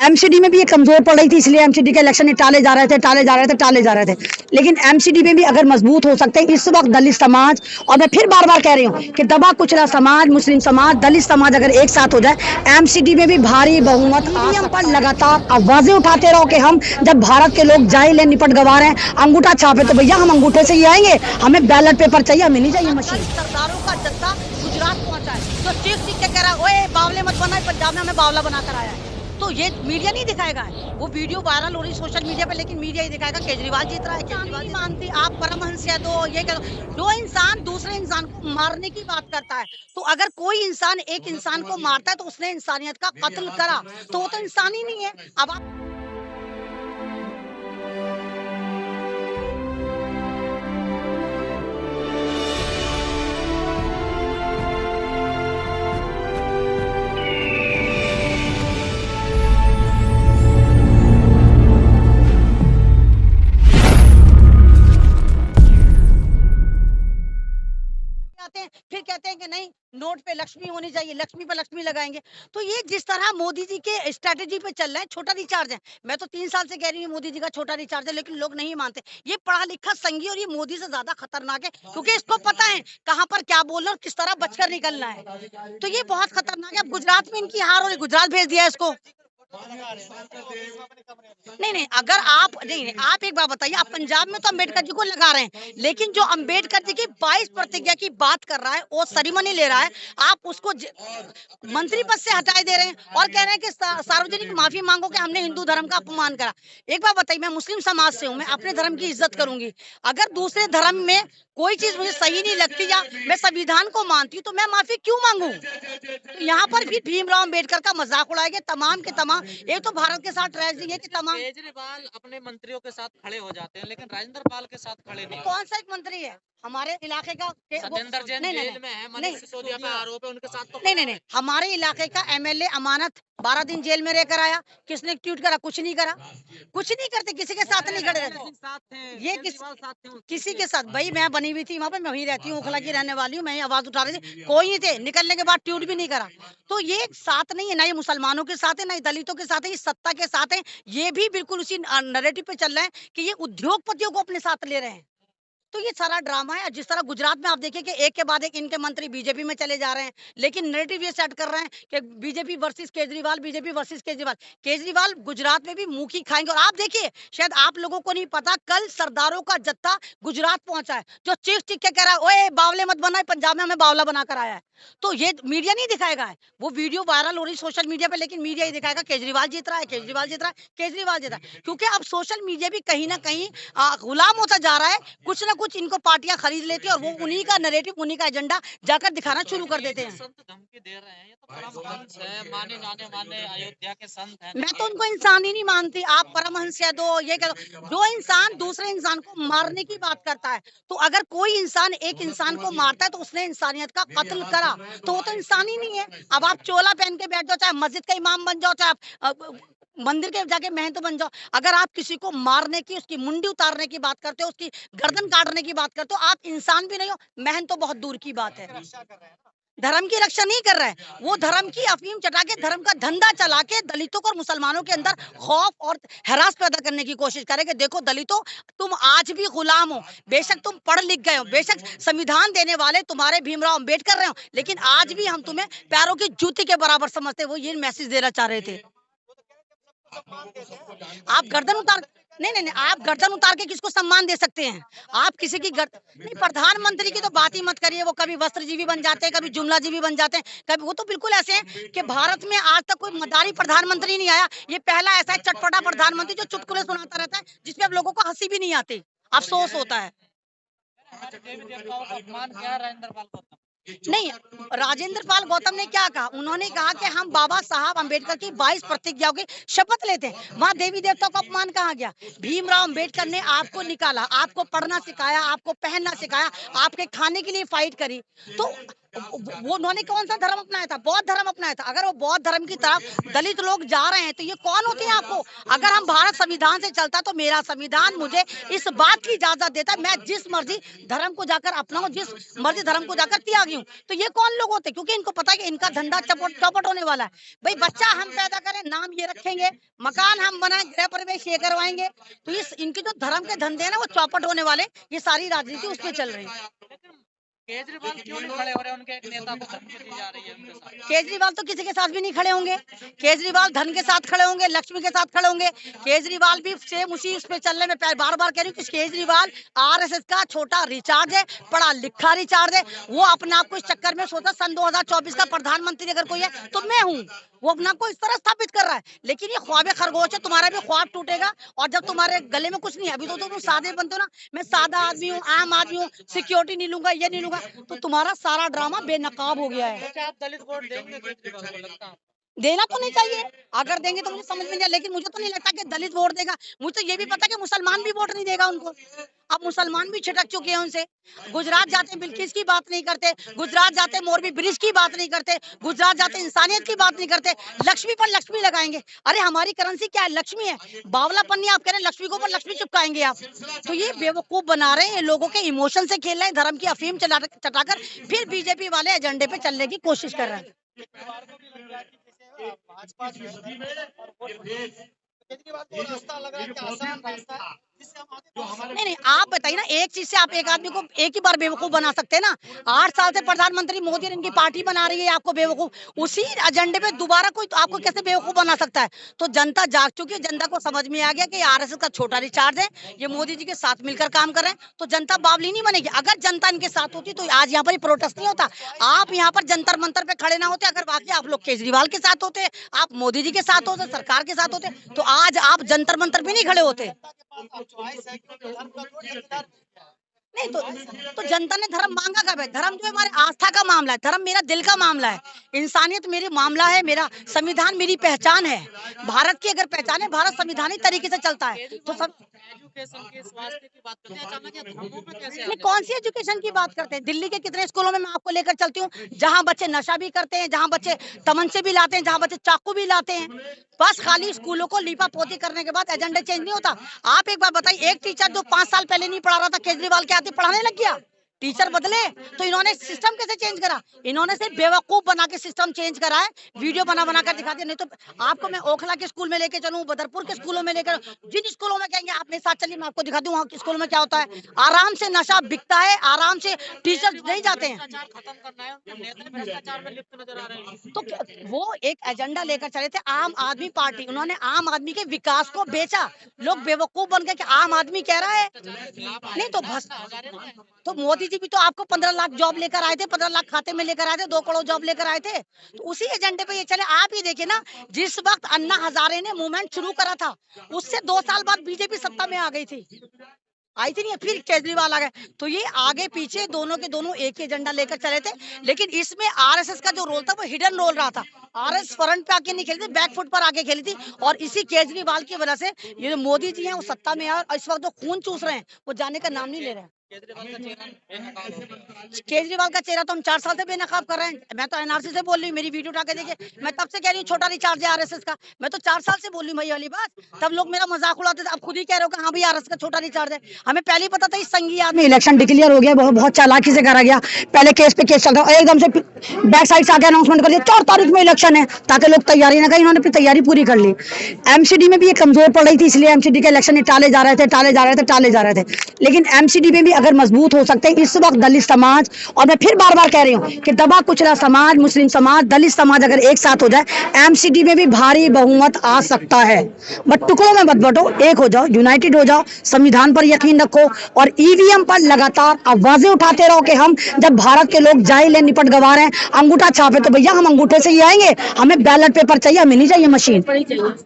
MCD में भी ये कमजोर पड़ रही थी, इसलिए एमसीडी के इलेक्शन टाले जा रहे थे। लेकिन एमसीडी में भी अगर मजबूत हो सकते हैं इस वक्त दलित समाज, और मैं फिर बार बार कह रही हूँ कि दबा कुचला समाज, मुस्लिम समाज, दलित समाज अगर एक साथ हो जाए एमसीडी में भी भारी बहुमत ईवीएम पर लगातार आवाजें उठाते रहो कि हम जब भारत के लोग जाए ले निपट गवा रहे हैं अंगूठा छापे, तो भैया हम अंगूठे से ही आएंगे, हमें बैलेट पेपर चाहिए, हमें नहीं चाहिए मशीन। सरदारों का जत्था गुजरात पहुंचा है, जो चीख के कह रहा है ओए बावले मत बना, पंजाब में हमें बावला बनाकर आया है। तो ये मीडिया नहीं दिखाएगा, वो वीडियो वायरल हो रही सोशल मीडिया पे, लेकिन मीडिया ही दिखाएगा केजरीवाल जीत रहा है। केजरीवाल मानती आप परमहंस है तो ये कह दो, जो इंसान दूसरे इंसान को मारने की बात करता है, तो अगर कोई इंसान एक इंसान को मारता है तो उसने इंसानियत का कत्ल करा, तो वो तो इंसान ही नहीं है। अब आप फिर कहते हैं कि नहीं नोट पे लक्ष्मी होनी चाहिए, लक्ष्मी पे लक्ष्मी लगाएंगे। तो ये जिस तरह मोदी जी के स्ट्रेटेजी पे चल रहे हैं, छोटा रिचार्ज है। मैं तो 3 साल से कह रही हूँ मोदी जी का छोटा रिचार्ज है, लेकिन लोग नहीं मानते। ये पढ़ा लिखा संघी और ये मोदी से ज्यादा खतरनाक है, क्योंकि इसको पता है कहाँ पर क्या बोलना और किस तरह बचकर निकलना है। तो ये बहुत खतरनाक है। अब गुजरात में इनकी हार हो रही, गुजरात भेज दिया इसको। नहीं, अगर आप नहीं, आप एक बात बताइए, आप पंजाब में तो अम्बेडकर जी को लगा रहे हैं, लेकिन जो अम्बेडकर जी की 22 प्रतिज्ञा की बात कर रहा है, वो सेरेमनी ले रहा है, आप उसको मंत्री पद से हटाए दे रहे हैं और कह रहे हैं कि सार्वजनिक माफी मांगो कि हमने हिंदू धर्म का अपमान करा। एक बात बताइए, मैं मुस्लिम समाज से हूँ, मैं अपने धर्म की इज्जत करूंगी। अगर दूसरे धर्म में कोई चीज मुझे सही नहीं लगती या मैं संविधान को मानती हूँ, तो मैं माफी क्यों मांगू? तो यहाँ पर भी भीमराव अम्बेडकर का मजाक उड़ाएंगे तमाम के तमाम। ये तो भारत के साथ ट्रेजेडी है कि तमाम केजरीवाल अपने मंत्रियों के साथ खड़े हो जाते हैं, लेकिन राजेंद्र पाल के साथ खड़े नहीं। कौन सा एक मंत्री है हमारे इलाके का? सत्येंद्र जैन जेल में है, मनीष सिसोदिया पे आरोप है, उनके साथ तो नहीं, हमारे इलाके का एमएलए अमानत 12 दिन जेल में रहकर आया। किसने ट्वीट करा? कुछ नहीं करा, कुछ नहीं करते, किसी के साथ नहीं खड़े रहते। ये किसी के साथ? भाई मैं बनी हुई थी वहाँ पे, मैं वहीं रहती हूँ, ओखला की रहने वाली हूँ, मैं आवाज उठा रही थी, कोई नहीं थे। निकलने के बाद ट्वीट भी नहीं करा। तो ये साथ नहीं है, ना ये मुसलमानों के साथ है, ना ये दलितों के साथ है, ये सत्ता के साथ है। ये भी बिल्कुल उसी नैरेटिव पे चल रहे हैं कि ये उद्योगपतियों को अपने साथ ले रहे हैं। तो ये सारा ड्रामा है। जिस तरह गुजरात में आप देखिए कि एक के बाद एक इनके मंत्री बीजेपी में चले जा रहे हैं, लेकिन नैरेटिव ये सेट कर रहे हैं कि BJP versus Kejriwal, BJP versus Kejriwal. Kejriwal Gujarat में भी मुंह की खाएंगे। और आप देखिए, शायद आप लोगों को नहीं पता, कल सरदारों का जत्था गुजरात पहुंचा है, जो चीख के कह रहा है ओए बावले मत बनाए, पंजाब में हमें बावला बनाकर आया है। तो ये मीडिया नहीं दिखाएगा है, वो वीडियो वायरल हो रही सोशल मीडिया पे, लेकिन मीडिया ही दिखाएगा केजरीवाल जीत रहा है, केजरीवाल जीत रहा है, केजरीवाल जीत रहा है। क्योंकि अब सोशल मीडिया भी कहीं ना कहीं गुलाम होता जा रहा है। कुछ ना कुछ इनको पार्टियां खरीद लेती है और वो उन्हीं का नैरेटिव, उन्हीं का एजेंडा जाकर दिखाना शुरू कर देते हैं। संत धमकी दे रहे हैं, ये तो परमहंस है, माने जाने माने अयोध्या के संत हैं। मैं तो उनको इंसान ही नहीं मानती। आप परमहंस है तो ये कह दो, जो इंसान दूसरे इंसान को मारने की बात करता है, तो अगर कोई इंसान एक इंसान को मारता है तो उसने इंसानियत का कत्ल करा, तो वो तो इंसान ही नहीं है। अब आप चोला पहन के बैठ जाओ, चाहे मस्जिद का इमाम बन जाओ, चाहे आप मंदिर के जाके महंत बन जाओ, अगर आप किसी को मारने की, उसकी मुंडी उतारने की बात करते हो, उसकी गर्दन काटने की बात करते हो, आप इंसान भी नहीं हो। महंत तो बहुत दूर की बात है। धर्म की रक्षा नहीं कर रहा है, वो धर्म की अफीम चटा के, धर्म का धंधा चला के दलितों को और मुसलमानों के अंदर खौफ और हरास पैदा करने की कोशिश करेंगे। देखो दलितों, तुम आज भी गुलाम हो, बेशक तुम पढ़ लिख गए हो, बेशक संविधान देने वाले तुम्हारे भीमराव अम्बेडकर रहे हो, लेकिन आज भी हम तुम्हें पैरों की जूती के बराबर समझते। वो ये मैसेज देना चाह रहे थे। आप गर्दन उतार नहीं, आप गर्दन उतार के किसको सम्मान दे सकते हैं? आप किसी की नहीं, प्रधानमंत्री की तो बात ही मत करिए। वो कभी वस्त्रजीवी बन जाते हैं, कभी जुमलाजीवी बन जाते हैं, कभी वो तो बिल्कुल ऐसे हैं कि भारत में आज तक कोई मदारी प्रधानमंत्री नहीं आया। ये पहला ऐसा चटपटा प्रधानमंत्री जो चुटकुले सुनाता रहता है, जिसमें अब लोगों को हंसी भी नहीं आती, अफसोस होता है। नहीं, राजेंद्र पाल गौतम ने क्या कहा? उन्होंने कहा कि हम बाबा साहब अम्बेडकर की 22 प्रतिज्ञाओं की शपथ लेते हैं। वहाँ देवी देवताओं का अपमान कहा गया? भीमराव अम्बेडकर ने आपको निकाला, आपको पढ़ना सिखाया, आपको पहनना सिखाया, आपके खाने के लिए फाइट करी। तो वो उन्होंने कौन सा धर्म अपनाया था? बौद्ध धर्म अपनाया था। अगर वो बौद्ध धर्म की तरफ दलित लोग जा रहे हैं तो ये कौन होते हैं आपको? अगर हम भारत संविधान से चलता तो मेरा संविधान मुझे इस बात की इजाजत देता है मैं जिस मर्जी धर्म को जाकर अपनाऊं, जिस मर्जी धर्म को जाकर त्यागी हूं। तो ये कौन लोग होते? क्योंकि इनको पता है कि इनका धंधा चौपट होने वाला है। भाई बच्चा हम पैदा करें, नाम ये रखेंगे, मकान हम बनाए, गृह प्रवेश ये करवाएंगे। तो इस इनके जो धर्म के धंधे हैं ना वो चौपट होने वाले, ये सारी राजनीति उस पर चल रही है। केजरीवाल क्यों नहीं खड़े हो रहे? उनके एक नेता को धमकी दी जा रही है उनके साथ। केजरीवाल तो किसी के साथ भी नहीं खड़े होंगे। केजरीवाल धन के साथ खड़े होंगे, लक्ष्मी के साथ खड़े होंगे। केजरीवाल भी सेम उसी उस पे चलने में बार बार कह रही हूँ कि केजरीवाल आरएसएस का छोटा रिचार्ज है, पढ़ा लिखा रिचार्ज है। वो अपने आप को इस चक्कर में सोचा सन 2024 का प्रधानमंत्री अगर कोई है तो मैं हूँ। वो अपना को इस तरह स्थापित कर रहा है। लेकिन ये ख्वाब खरगोश है, तुम्हारा भी ख्वाब टूटेगा। और जब तुम्हारे गले में कुछ नहीं है, अभी तो तुम सादे बनते हो ना, मैं सादा आदमी हूँ, आम आदमी हूँ, सिक्योरिटी नहीं लूंगा, ये नहीं लूंगा, तो तुम्हारा सारा ड्रामा बेनकाब हो गया है। क्या आप दलित वोट देंगे केजरीवाल को? लगता है देना तो नहीं चाहिए, अगर देंगे तो मुझे समझ में नहीं आया, लेकिन मुझे तो नहीं लगता कि दलित वोट देगा। मुझे तो ये भी पता है कि मुसलमान भी वोट नहीं देगा उनको। अब मुसलमान भी छिटक चुके हैं उनसे। गुजरात जाते बिल्किस की बात नहीं करते, गुजरात जाते मोरबी ब्रिज की बात नहीं करते, गुजरात जाते इंसानियत की बात नहीं करते, लक्ष्मी पर लक्ष्मी लगाएंगे। अरे हमारी करेंसी क्या है? लक्ष्मी है। बावला पन्नी आप कह रहे हैं लक्ष्मी को ऊपर लक्ष्मी चिपकाएंगे आप। तो ये बेवकूफ बना रहे हैं, लोगों के इमोशन से खेल रहे हैं, धर्म की अफीम चटाकर फिर बीजेपी वाले एजेंडे पे चलने की कोशिश कर रहे हैं। भाजपा जो है और केजरीवाल को रास्ता लग रहा है कि आसान रास्ता है जिससे हम आगे नहीं, आप बताइए ना, एक चीज से आप एक आदमी को एक ही बार बेवकूफ बना सकते हैं ना। 8 साल से प्रधानमंत्री मोदी और इनकी पार्टी बना रही है आपको बेवकूफ। उसी एजेंडे पे दोबारा कोई तो आपको कैसे बेवकूफ बना सकता है? तो जनता जाग चुकी है, जनता को समझ में आ गया कि आरएसएस का छोटा रिचार्ज है, ये मोदी जी के साथ मिलकर काम कर रहे हैं। तो जनता बावली नहीं बनेगी। अगर जनता इनके साथ होती तो आज यहाँ पर प्रोटेस्ट नहीं होता, आप यहाँ पर जंतर मंतर पे खड़े ना होते। अगर वाकई आप लोग केजरीवाल के साथ होते, आप मोदी जी के साथ होते, सरकार के साथ होते, तो आज आप जंतर मंतर पे नहीं खड़े होते। नहीं तो जनता ने धर्म मांगा कब है? धर्म जो हमारे आस्था का मामला है, धर्म मेरा दिल का मामला है, इंसानियत मेरी मामला है, मेरा संविधान मेरी पहचान है। भारत की अगर पहचान है, भारत संविधानिक तरीके से चलता है। तो सब एजुकेशन की, स्वास्थ्य की बात करते हैं, अचानक ये धर्मों पे कैसे आ नहीं, गया? कौन सी एजुकेशन की बात करते हैं? दिल्ली के कितने स्कूलों में मैं आपको लेकर चलती हूँ जहाँ बच्चे नशा भी करते हैं, जहाँ बच्चे तमंचे भी लाते हैं, जहाँ बच्चे चाकू भी लाते हैं। बस खाली स्कूलों को लीपा पोती करने के बाद एजेंडा चेंज नहीं होता। आप एक बार बताइए, एक टीचर जो 5 साल पहले नहीं पढ़ा रहा था, केजरीवाल के आते पढ़ाने लग गया। टीचर बदले तो इन्होंने सिस्टम कैसे चेंज करा? इन्होंने सिर्फ बेवकूफ बना के सिस्टम चेंज करा है, वीडियो बना कर दिखा दिया। नहीं तो आपको मैं ओखला के स्कूल में लेके चलूं, बदरपुर के स्कूलों में लेकर, जिन स्कूलों में कहेंगे आप मेरे साथ चलिए, मैं आपको दिखा दूं वहाँ के स्कूलों में क्या होता है। आराम से नशा बिकता है, आराम से टीचर नहीं जाते हैं। भ्रष्टाचार खत्म करना है, उनके नेता भ्रष्टाचार में लिप्त नजर आ रहे हैं। तो वो एक एजेंडा लेकर चले थे, आम आदमी पार्टी। उन्होंने आम आदमी के विकास को बेचा। लोग बेवकूफ बन गए कि आम आदमी कह रहा है। नहीं तो मोदी जी भी तो आपको 15 लाख जॉब लेकर आए थे, 15 लाख खाते में लेकर आए थे, 2 करोड़ जॉब लेकर आए थे। तो उसी एजेंडे पे ये चले। आप ही देखिए ना, जिस वक्त अन्ना हजारे ने मूवमेंट शुरू करा था, उससे 2 साल बाद बीजेपी सत्ता में आ गई थी, आई थी नहीं, फिर केजरीवाल आ गए। तो ये आगे पीछे दोनों के दोनों एक ही एजेंडा लेकर चले थे। लेकिन इसमें आरएसएस का जो रोल था वो हिडन रोल रहा था। आरएस फ्रंट पे आके नहीं खेली थी, बैक फुट पर आके खेली थी। और इसी केजरीवाल की वजह से ये जो मोदी जी हैं वो सत्ता में आए, और इस वक्त जो खून चूस रहे हैं वो जाने का नाम नहीं ले रहे हैं। केजरीवाल का चेहरा तो हम 4 साल से बेनकाब कर रहे हैं। मैं तो एनआरसी से बोल रही हूँ, मेरी वीडियो उठा के देखिए। मैं तब से कह रही हूँ छोटा रिचार्ज है आरएसएस का। मैं तो 4 साल से बोल रही हूँ भाई वाली बात। तब लोग मेरा मजाक उड़ाते थे, अब खुद ही कह रहे हो कि हाँ भाई आरएसएस का छोटा रिचार्ज है। हमें पहले ही पता था इस संघी आदमी। इलेक्शन डिक्लेयर हो गया, बहुत चालाकी से करा गया। पहले केस पे केस चल रहा है, एकदम से बैक साइड से आके अनाउंसमेंट कर दिया 4 तारीख में इलेक्शन है, ताकि लोग तैयारी ना करें। इन्होंने अपनी तैयारी पूरी कर ली। एमसीडी में भी ये कमजोर पड़ रही थी, इसलिए एमसीडी के इलेक्शन टाले जा रहे थे। लेकिन एमसीडी में भी अगर मजबूत हो सकते हैं, इस वक्त दलित समाज, और मैं फिर बार बार कह रही हूँ कि दबा कुचला समाज, मुस्लिम समाज, दलित समाज अगर एक साथ हो जाए, एमसीडी में भी भारी बहुमत आ सकता है। बट टुकड़ों में मत बटो, एक हो जाओ, यूनाइटेड हो जाओ, संविधान पर यकीन रखो, और ईवीएम पर लगातार आवाजें उठाते रहो कि हम, जब भारत के लोग जाए ले निपट गवा रहे हैं, अंगूठा छापे तो भैया हम अंगूठे से ही आएंगे, हमें बैलेट पेपर चाहिए, हमें नहीं चाहिए मशीन।